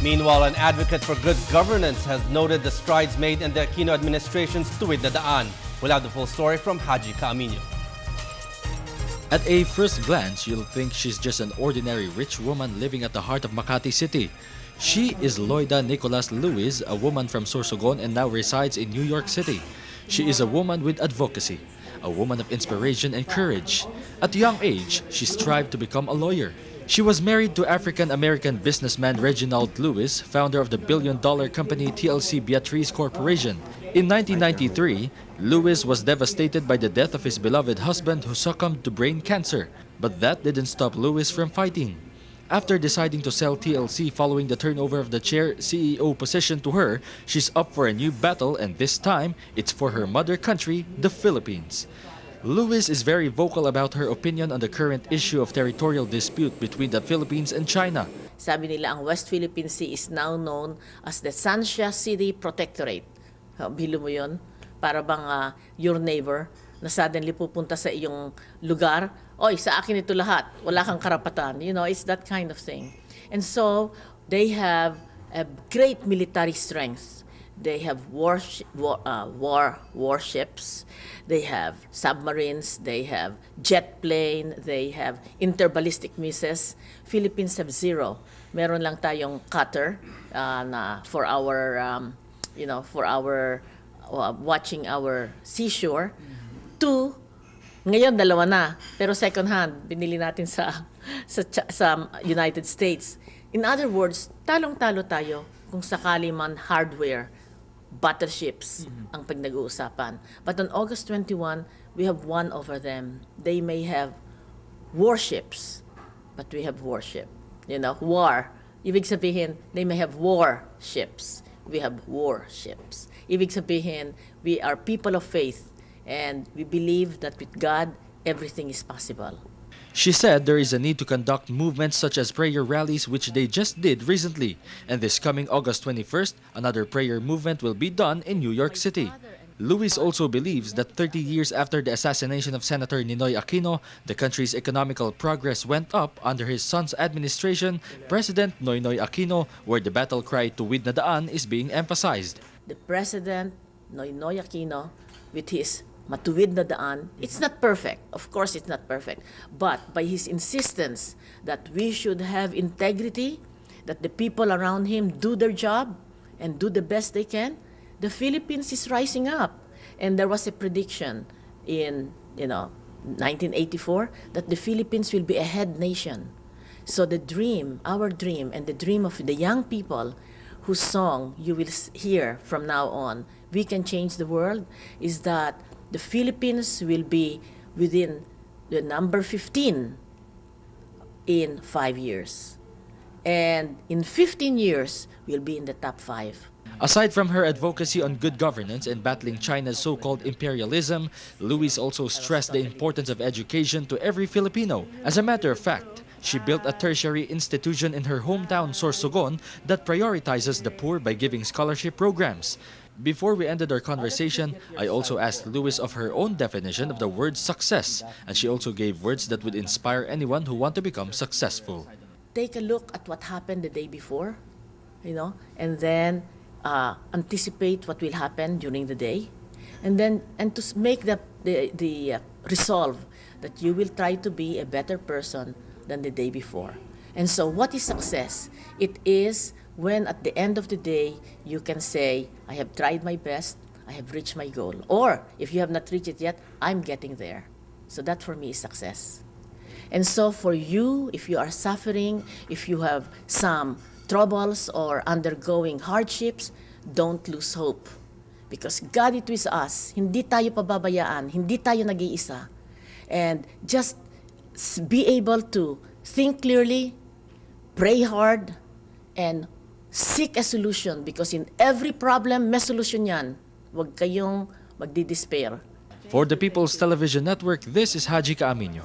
Meanwhile, an advocate for good governance has noted the strides made in the Aquino administration's Tuwid na Daan. We'll have the full story from Haji Caaminio. At a first glance, you'll think she's just an ordinary rich woman living at the heart of Makati City. She is Loida Nicolas Luis, a woman from Sorsogon and now resides in New York City. She is a woman with advocacy, a woman of inspiration and courage. At a young age, she strived to become a lawyer. She was married to African-American businessman Reginald Lewis, founder of the billion-dollar company TLC Beatrice Corporation. In 1993, Lewis was devastated by the death of his beloved husband who succumbed to brain cancer. But that didn't stop Lewis from fighting. After deciding to sell TLC following the turnover of the chair CEO position to her, she's up for a new battle, and this time, it's for her mother country, the Philippines. Lewis is very vocal about her opinion on the current issue of territorial dispute between the Philippines and China. Sabi nila ang West Philippine Sea is now known as the Sanxia City Protectorate. Bilo mo yun? Para bang your neighbor na suddenly pupunta sa iyong lugar, oy, sa akin ito lahat, wala kang karapatan. You know, it's that kind of thing. And so, they have a great military strength. They have warships, they have submarines, they have jet plane, they have interballistic missiles. Philippines have zero. Meron lang tayong cutter na for our, for our watching our seashore. Two, ngayon dalawa na, pero second hand, binili natin sa United States. In other words, talong-talo tayo kung sakali man hardware, battleships ang pinag-uusapan. But on August 21, we have won over them. They may have warships, but we have warship. You know, war. Ibig sabihin, they may have warships. We have warships. Ibig sabihin, we are people of faith, and we believe that with God, everything is possible. She said there is a need to conduct movements such as prayer rallies, which they just did recently. And this coming August 21st, another prayer movement will be done in New York City. Lewis also believes that 30 years after the assassination of Senator Ninoy Aquino, the country's economical progress went up under his son's administration, President Noynoy Aquino, where the battle cry Tuwid na Daan is being emphasized. The President Noynoy Aquino, with his Matuwid na Daan, it's not perfect. Of course, it's not perfect. But by his insistence that we should have integrity, that the people around him do their job and do the best they can, the Philippines is rising up. And there was a prediction in 1984 that the Philippines will be a head nation. So the dream, our dream, and the dream of the young people whose song you will hear from now on, We Can Change the World, is that the Philippines will be within the number 15 in 5 years. And in 15 years, we'll be in the top 5. Aside from her advocacy on good governance and battling China's so-called imperialism, Luis also stressed the importance of education to every Filipino. As a matter of fact, she built a tertiary institution in her hometown, Sorsogon, that prioritizes the poor by giving scholarship programs. Before we ended our conversation, I also asked Luis of her own definition of the word success, and she also gave words that would inspire anyone who want to become successful. Take a look at what happened the day before, and then anticipate what will happen during the day, and to make the resolve that you will try to be a better person than the day before. And so what is success? It is when at the end of the day, you can say, I have tried my best, I have reached my goal. Or, if you have not reached it yet, I'm getting there. So that for me is success. And so for you, if you are suffering, if you have some troubles or undergoing hardships, don't lose hope. Because God is with us. Hindi tayo pababayaan, hindi tayo nag-iisa. And just be able to think clearly, pray hard, and seek a solution, because in every problem, may solution yan. Huwag kayong magdi-despair. For the People's Television Network, this is Haji Caaminio.